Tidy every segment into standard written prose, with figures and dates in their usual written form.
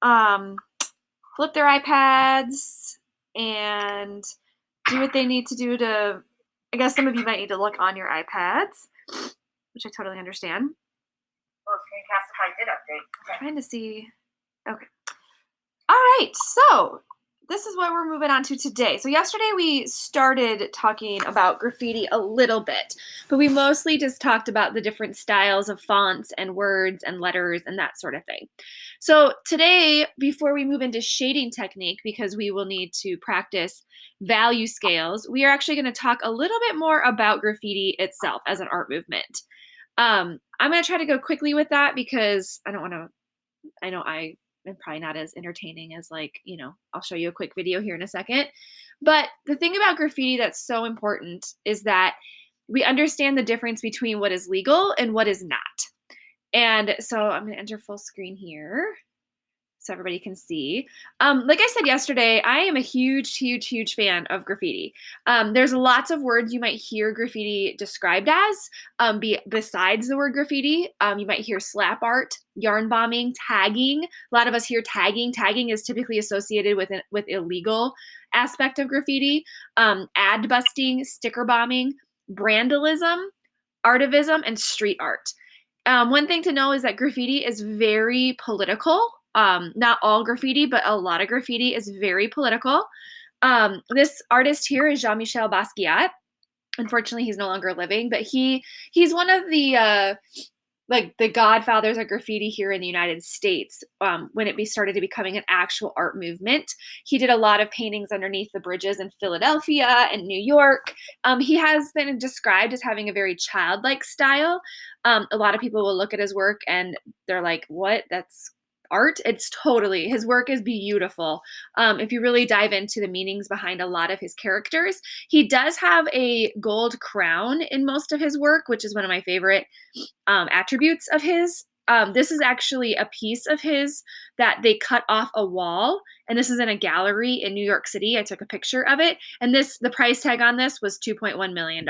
um, flip their iPads and do what they need to do to, I guess some of you might need to look on your iPads, which I totally understand. Well, Screencastify did update. I'm trying to see. Okay. All right, so this is what we're moving on to today. So yesterday we started talking about graffiti a little bit, but we mostly just talked about the different styles of fonts and words and letters and that sort of thing. So today, before we move into shading technique, because we will need to practice value scales, we are actually going to talk a little bit more about graffiti itself as an art movement. I'm going to try to go quickly with that because I don't want to, I know I am probably not as entertaining as I'll show you a quick video here in a second. But the thing about graffiti that's so important is that we understand the difference between what is legal and what is not. And so I'm going to enter full screen here so everybody can see. Like I said yesterday, I am a huge fan of graffiti. There's lots of words you might hear graffiti described as, besides the word graffiti. You might hear slap art, yarn bombing, tagging. A lot of us hear tagging. Tagging is typically associated with illegal aspect of graffiti. Ad busting, sticker bombing, brandalism, artivism, and street art. One thing to know is that graffiti is very political. Not all graffiti, but a lot of graffiti is very political. This artist here is Jean-Michel Basquiat. Unfortunately, he's no longer living, but he's one of the the godfathers of graffiti here in the United States. When it started to becoming an actual art movement, he did a lot of paintings underneath the bridges in Philadelphia and New York. He has been described as having a very childlike style. A lot of people will look at his work and they're like, "What? That's art?" It's totally, his work is beautiful. If you really dive into the meanings behind a lot of his characters, he does have a gold crown in most of his work, which is one of my favorite attributes of his. This is actually a piece of his that they cut off a wall, and this is in a gallery in New York City. I took a picture of it, and the price tag on this was $2.1 million.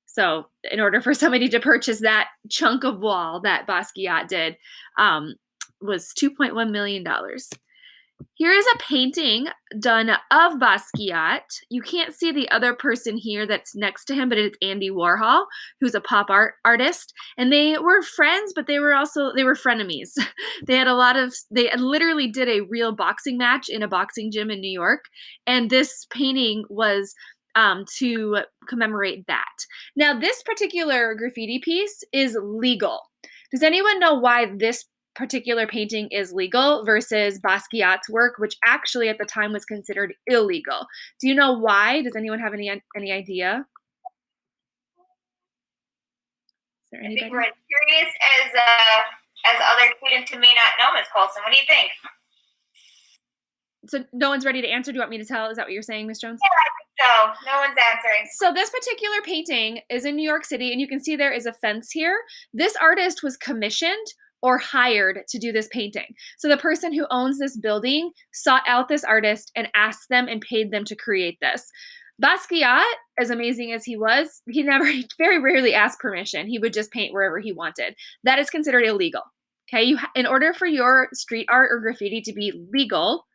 So in order for somebody to purchase that chunk of wall that Basquiat did, was $2.1 million. Here is a painting done of Basquiat. You can't see the other person here that's next to him, but it's Andy Warhol, who's a pop art artist. And they were friends, but they were frenemies. They literally did a real boxing match in a boxing gym in New York. And this painting was to commemorate that. Now, this particular graffiti piece is legal. Does anyone know why this particular painting is legal versus Basquiat's work, which actually at the time was considered illegal? Do you know why? Does anyone have any idea? Is there anybody? I think we're as curious as other students who may not know, Ms. Colson. What do you think? So no one's ready to answer. Do you want me to tell? Is that what you're saying, Ms. Jones? Yeah, I think so. No one's answering. So this particular painting is in New York City, and you can see there is a fence here. This artist was commissioned or hired to do this painting. So the person who owns this building sought out this artist and asked them and paid them to create this. Basquiat, as amazing as he was, he very rarely asked permission. He would just paint wherever he wanted. That is considered illegal. Okay, in order for your street art or graffiti to be legal,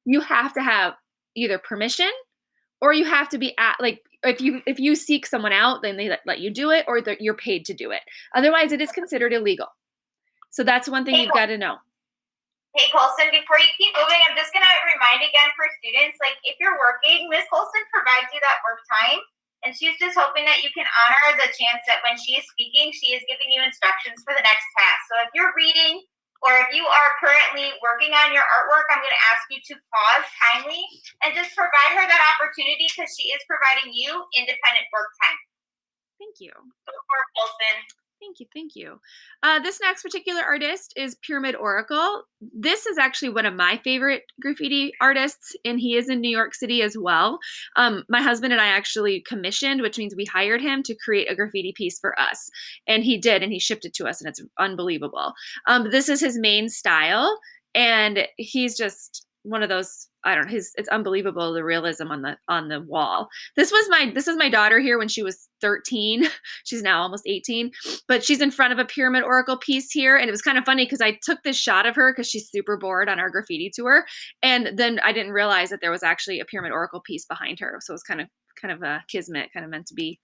you have to have either permission, or you have to be if you seek someone out, then they let you do it, or you're paid to do it. Otherwise, it is considered illegal. So that's one thing you've got to know. Hey, Colson, before you keep moving, I'm just going to remind again for students, if you're working, Ms. Colson provides you that work time, and she's just hoping that you can honor the chance that when she is speaking, she is giving you instructions for the next task. So if you're reading or if you are currently working on your artwork, I'm going to ask you to pause kindly and just provide her that opportunity because she is providing you independent work time. Thank you. Go for it, Colson. Thank you. This next particular artist is Pyramid Oracle. This is actually one of my favorite graffiti artists, and he is in New York City as well. My husband and I actually commissioned, which means we hired him to create a graffiti piece for us. And he did, and he shipped it to us, and it's unbelievable. This is his main style, and he's just one of those I don't know, it's unbelievable, the realism on the wall. This is my daughter here when she was 13. She's now almost 18, but she's in front of a pyramid oracle piece here, and it was kind of funny because I took this shot of her because she's super bored on our graffiti tour, and then I didn't realize that there was actually a pyramid oracle piece behind her, so it was kind of a kismet, kind of meant to be.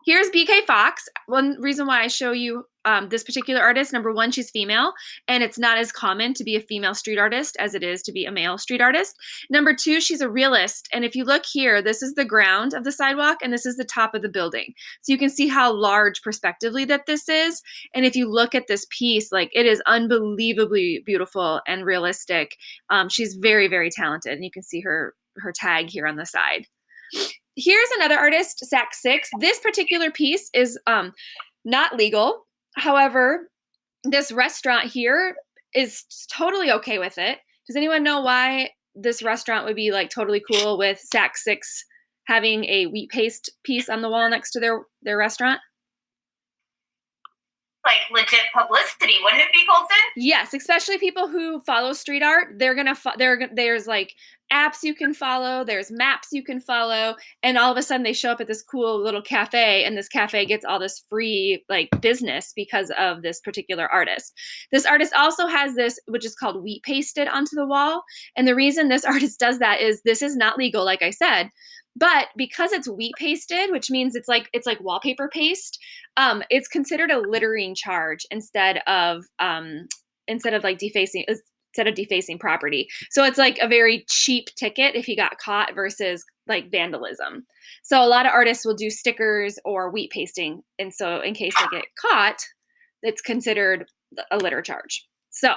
Here's BK Fox. One reason why I show you this particular artist, number one, she's female, and it's not as common to be a female street artist as it is to be a male street artist. Number two, she's a realist, and if you look here, this is the ground of the sidewalk, and this is the top of the building. So you can see how large perspectively that this is, and if you look at this piece, like, it is unbelievably beautiful and realistic. She's very, very talented, and you can see her tag here on the side. Here's another artist, Sac 6. This particular piece is not legal. However, this restaurant here is totally okay with it. Does anyone know why this restaurant would be like totally cool with Sac 6 having a wheat paste piece on the wall next to their restaurant? Like legit publicity, wouldn't it be, Colson? Yes, especially people who follow street art. There's like apps you can follow, there's maps you can follow, and all of a sudden they show up at this cool little cafe, and this cafe gets all this free like business because of this particular artist. This artist also has this, which is called wheat pasted onto the wall, and the reason this artist does that is this is not legal, like I said. But because it's wheat pasted, which means it's like wallpaper paste, it's considered a littering charge instead of defacing property. So it's like a very cheap ticket if you got caught versus like vandalism. So a lot of artists will do stickers or wheat pasting, and so in case they get caught, it's considered a litter charge. So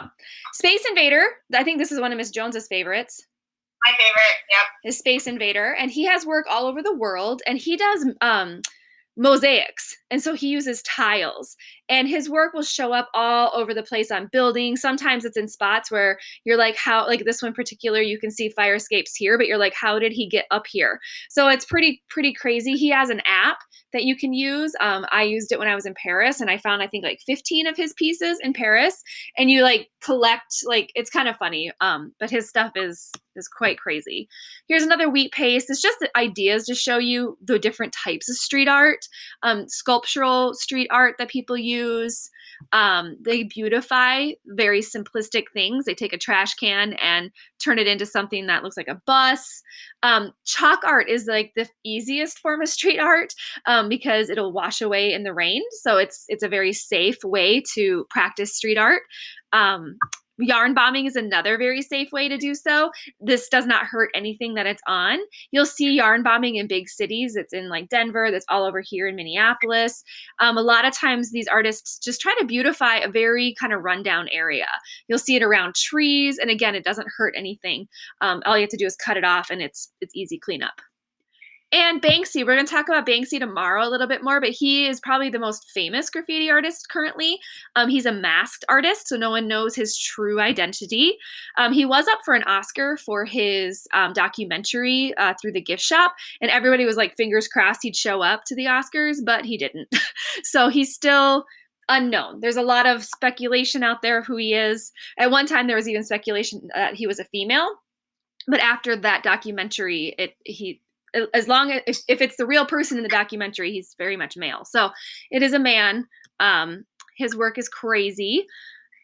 Space Invader, I think this is one of Miss Jones's favorites. My favorite, yep. Is Space Invader, and he has work all over the world, and he does mosaics, and so he uses tiles, and his work will show up all over the place on buildings. Sometimes it's in spots where you're like, how, like this one particular, you can see fire escapes here, but you're like, how did he get up here? So it's pretty crazy. He has an app that you can use. I used it when I was in Paris, and I found, I think, like 15 of his pieces in Paris, and you like collect, like, it's kind of funny, but his stuff is quite crazy. Here's another wheat paste. It's just ideas to show you the different types of street art, sculptural street art that people use. They beautify very simplistic things. They take a trash can and turn it into something that looks like a bus. Chalk art is like the easiest form of street art because it'll wash away in the rain. So it's a very safe way to practice street art. Yarn bombing is another very safe way to do so. This does not hurt anything that it's on. You'll see yarn bombing in big cities. It's in like Denver. That's all over here in Minneapolis. A lot of times these artists just try to beautify a very kind of rundown area. You'll see it around trees. And again, it doesn't hurt anything. All you have to do is cut it off, and it's easy cleanup. And Banksy, we're going to talk about Banksy tomorrow a little bit more, but he is probably the most famous graffiti artist currently. He's a masked artist, so no one knows his true identity. He was up for an Oscar for his documentary Through the Gift Shop, and everybody was like, fingers crossed he'd show up to the Oscars, but he didn't. So he's still unknown. There's a lot of speculation out there of who he is. At one time, there was even speculation that he was a female, but after that documentary, as long as if it's the real person in the documentary, he's very much male. So it is a man. His work is crazy.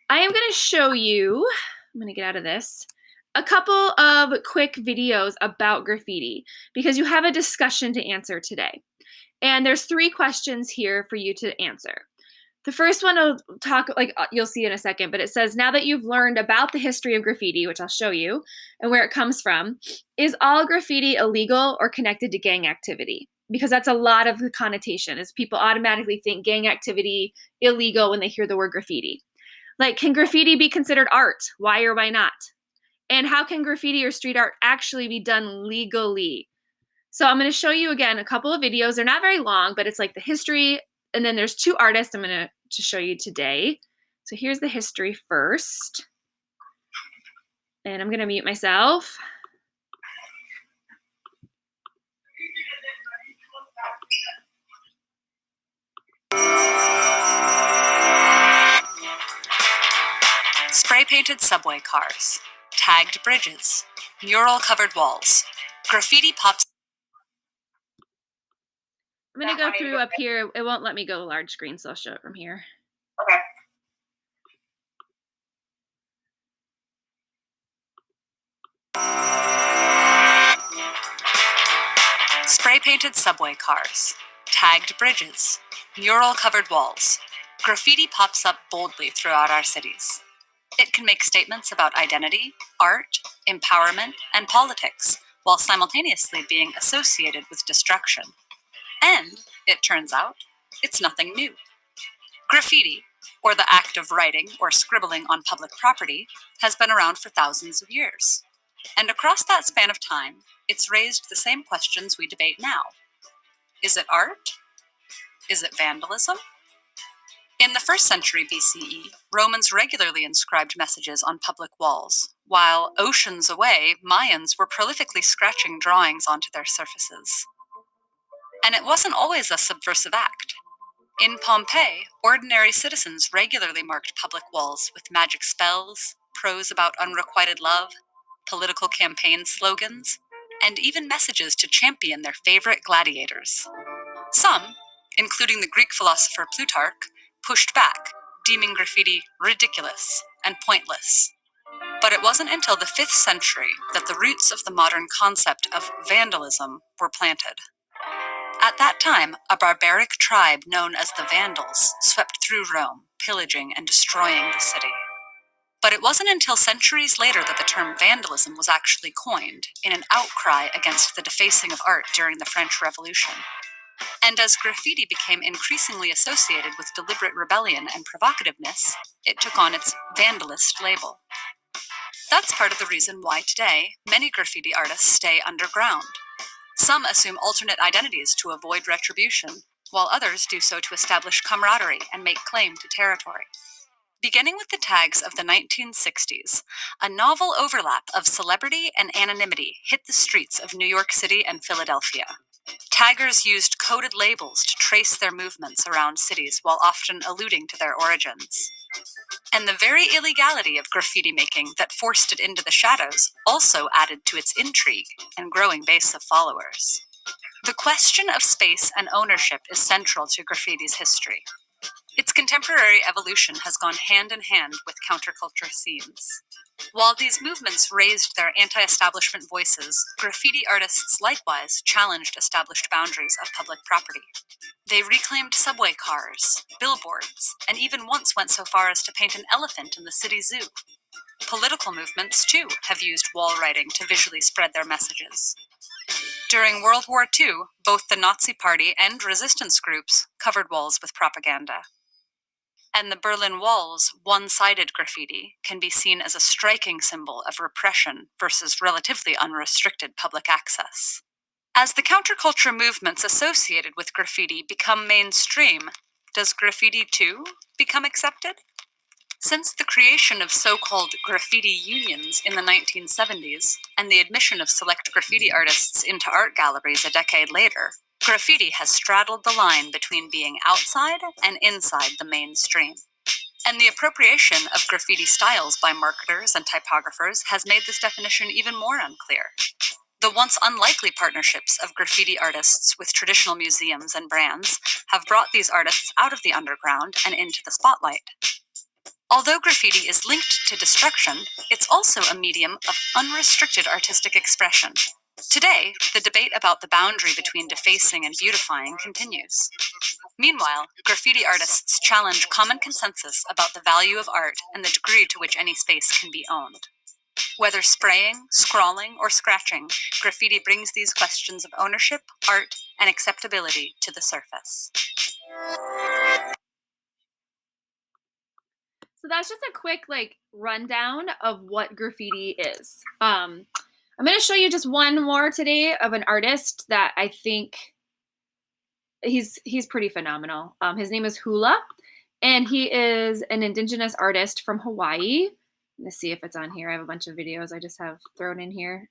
I am going to show you, I'm going to get out of this, a couple of quick videos about graffiti because you have a discussion to answer today. And there's 3 questions here for you to answer. The first one I'll talk, like you'll see in a second, but it says, now that you've learned about the history of graffiti, which I'll show you, and where it comes from, is all graffiti illegal or connected to gang activity? Because that's a lot of the connotation, is people automatically think gang activity illegal when they hear the word graffiti. Like, can graffiti be considered art? Why or why not? And how can graffiti or street art actually be done legally? So I'm going to show you again a couple of videos. They're not very long, but it's like the history. And then there's 2 artists I'm going to show you today. So here's the history first. And I'm going to mute myself. Spray-painted subway cars, tagged bridges, mural-covered walls. Graffiti pops. I'm going to go through up here. It won't let me go large screen, so I'll show it from here. Okay. Spray-painted subway cars, tagged bridges, mural-covered walls. Graffiti pops up boldly throughout our cities. It can make statements about identity, art, empowerment, and politics, while simultaneously being associated with destruction. And, it turns out, it's nothing new. Graffiti, or the act of writing or scribbling on public property, has been around for thousands of years. And across that span of time, it's raised the same questions we debate now. Is it art? Is it vandalism? In the 1st century BCE, Romans regularly inscribed messages on public walls, while oceans away, Mayans were prolifically scratching drawings onto their surfaces. And it wasn't always a subversive act. In Pompeii, ordinary citizens regularly marked public walls with magic spells, prose about unrequited love, political campaign slogans, and even messages to champion their favorite gladiators. Some, including the Greek philosopher Plutarch, pushed back, deeming graffiti ridiculous and pointless. But it wasn't until the 5th century that the roots of the modern concept of vandalism were planted. At that time, a barbaric tribe known as the Vandals swept through Rome, pillaging and destroying the city. But it wasn't until centuries later that the term vandalism was actually coined, in an outcry against the defacing of art during the French Revolution. And as graffiti became increasingly associated with deliberate rebellion and provocativeness, it took on its vandalist label. That's part of the reason why today, many graffiti artists stay underground. Some assume alternate identities to avoid retribution, while others do so to establish camaraderie and make claim to territory. Beginning with the tags of the 1960s, a novel overlap of celebrity and anonymity hit the streets of New York City and Philadelphia. Taggers used coded labels to trace their movements around cities while often alluding to their origins. And the very illegality of graffiti making that forced it into the shadows also added to its intrigue and growing base of followers. The question of space and ownership is central to graffiti's history. Its contemporary evolution has gone hand in hand with counterculture scenes. While these movements raised their anti-establishment voices, graffiti artists likewise challenged established boundaries of public property. They reclaimed subway cars, billboards, and even once went so far as to paint an elephant in the city zoo. Political movements, too, have used wall writing to visually spread their messages. During World War II, both the Nazi Party and resistance groups covered walls with propaganda. And the Berlin Wall's one-sided graffiti can be seen as a striking symbol of repression versus relatively unrestricted public access. As the counterculture movements associated with graffiti become mainstream, does graffiti too become accepted? Since the creation of so-called graffiti unions in the 1970s and the admission of select graffiti artists into art galleries a decade later, graffiti has straddled the line between being outside and inside the mainstream. And the appropriation of graffiti styles by marketers and typographers has made this definition even more unclear. The once unlikely partnerships of graffiti artists with traditional museums and brands have brought these artists out of the underground and into the spotlight. Although graffiti is linked to destruction, it's also a medium of unrestricted artistic expression. Today, the debate about the boundary between defacing and beautifying continues. Meanwhile, graffiti artists challenge common consensus about the value of art and the degree to which any space can be owned. Whether spraying, scrawling, or scratching, graffiti brings these questions of ownership, art, and acceptability to the surface. So that's just a quick rundown of what graffiti is. I'm going to show you just one more today of an artist that I think he's pretty phenomenal. His name is Hula, and he is an indigenous artist from Hawaii. Let's see if it's on here. I have a bunch of videos I just have thrown in here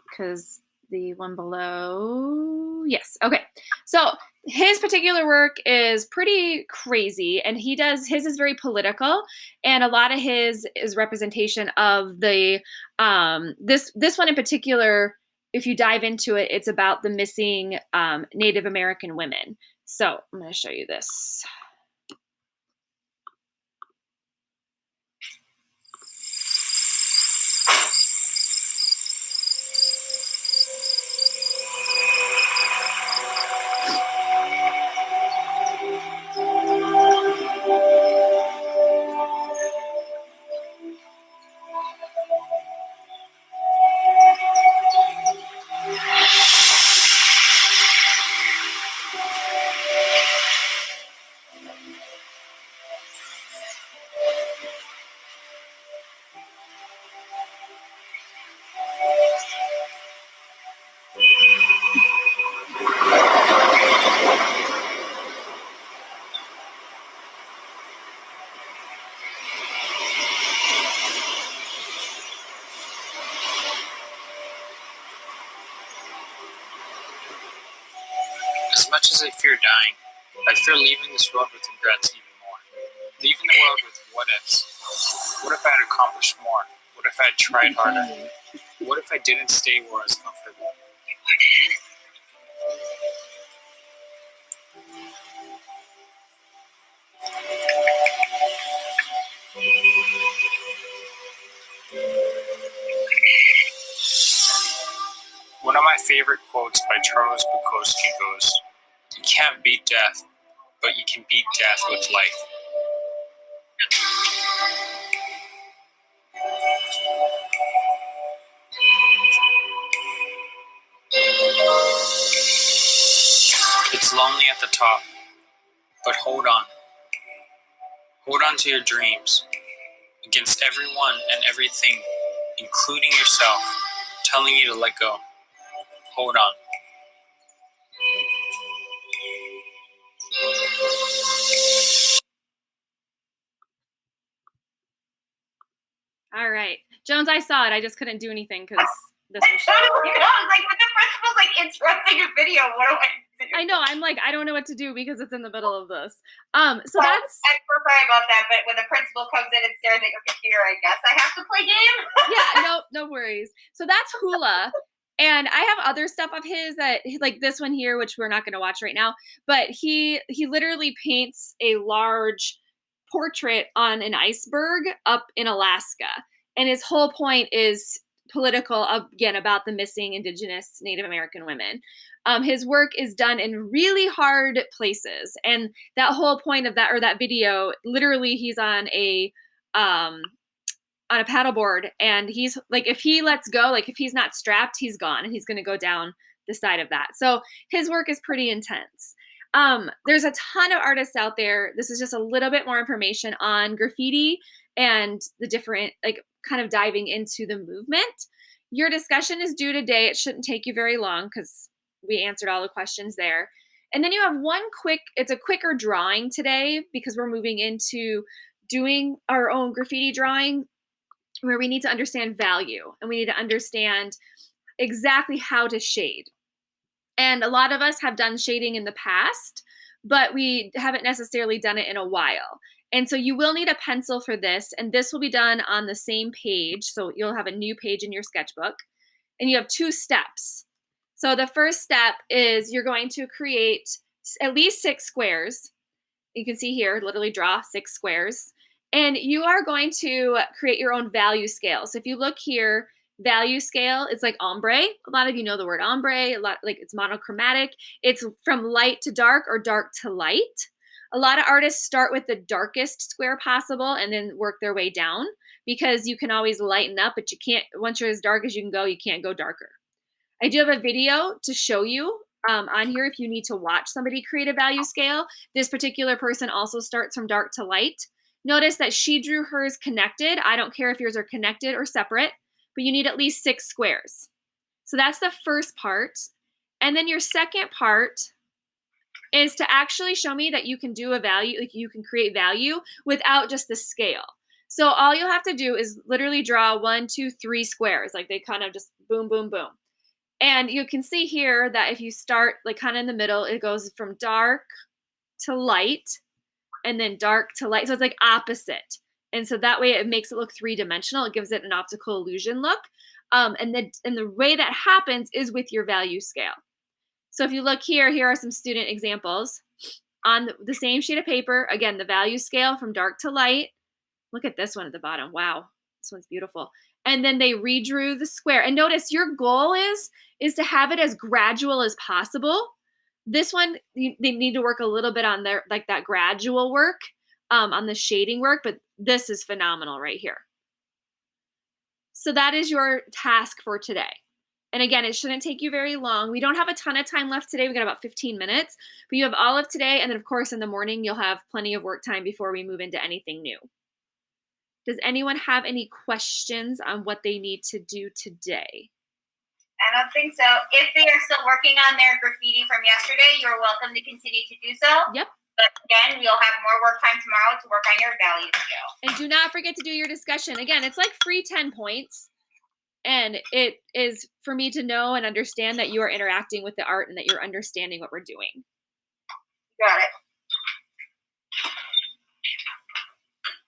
because the one below, yes, okay. So his particular work is pretty crazy, and his is very political, and a lot of his is representation of the this one in particular. If you dive into it, it's about the missing Native American women. So I'm going to show you this. As much as I fear dying, I fear leaving this world with regrets even more. Leaving the world with what ifs. What if I had accomplished more? What if I had tried harder? What if I didn't stay where I was comfortable? One of my favorite quotes by Charles Bukowski goes, "You can't beat death, but you can beat death with life." It's lonely at the top, but hold on. Hold on to your dreams. Against everyone and everything, including yourself, telling you to let go. Hold on. All right, Jones, I saw it. I just couldn't do anything because this was. Totally. I was like, but the principal's like interrupting a video. What do I do? I know. I'm like, I don't know what to do because it's in the middle of this. So Well, that's. I'm so sorry about that, but when the principal comes in and stares at your computer, I guess I have to play game. Yeah, no worries. So that's Hula. And I have other stuff of his that like this one here, which we're not going to watch right now, but he literally paints a large portrait on an iceberg up in Alaska. And his whole point is political, again, about the missing Indigenous Native American women. His work is done in really hard places. And that whole point of that, or that video, literally he's on a paddleboard, and he's like, if he lets go, like if he's not strapped, he's gone, and he's going to go down the side of that. So his work is pretty intense. There's a ton of artists out there. This is just a little bit more information on graffiti and the different, like, kind of diving into the movement. Your discussion is due today. It shouldn't take you very long because we answered all the questions there. And then you have it's a quicker drawing today because we're moving into doing our own graffiti drawing, where we need to understand value and we need to understand exactly how to shade. And a lot of us have done shading in the past, but we haven't necessarily done it in a while. And so you will need a pencil for this, and this will be done on the same page. So you'll have a new page in your sketchbook, and you have 2 steps. So the first step is you're going to create at least 6 squares. You can see here, literally draw 6 squares. And you are going to create your own value scale. So if you look here, value scale, it's like ombre. A lot of you know the word ombre, a lot, like it's monochromatic. It's from light to dark or dark to light. A lot of artists start with the darkest square possible and then work their way down, because you can always lighten up, but you can't, once you're as dark as you can go, you can't go darker. I do have a video to show you on here if you need to watch somebody create a value scale. This particular person also starts from dark to light. Notice that she drew hers connected. I don't care if yours are connected or separate, but you need at least 6 squares. So that's the first part. And then your second part is to actually show me that you can do a value, like you can create value without just the scale. So all you'll have to do is literally draw 1, 2, 3 squares, like they kind of just boom, boom, boom. And you can see here that if you start like kind of in the middle, it goes from dark to light and then dark to light. So it's like opposite. And so that way it makes it look three-dimensional. It gives it an optical illusion look. And the way that happens is with your value scale. So if you look here, here are some student examples. On the same sheet of paper, again, the value scale from dark to light. Look at this one at the bottom. Wow, this one's beautiful. And then they redrew the square. And notice your goal is to have it as gradual as possible. This one, they need to work a little bit on their like that gradual work, on the shading work, but this is phenomenal right here. So that is your task for today. And again, it shouldn't take you very long. We don't have a ton of time left today. We got about 15 minutes, but you have all of today. And then of course, in the morning, you'll have plenty of work time before we move into anything new. Does anyone have any questions on what they need to do today? I don't think so. If they are still working on their graffiti from yesterday, you're welcome to continue to do so. Yep. But again, we'll have more work time tomorrow to work on your value scale. And do not forget to do your discussion. Again, it's like free 10 points. And it is for me to know and understand that you are interacting with the art and that you're understanding what we're doing. Got it.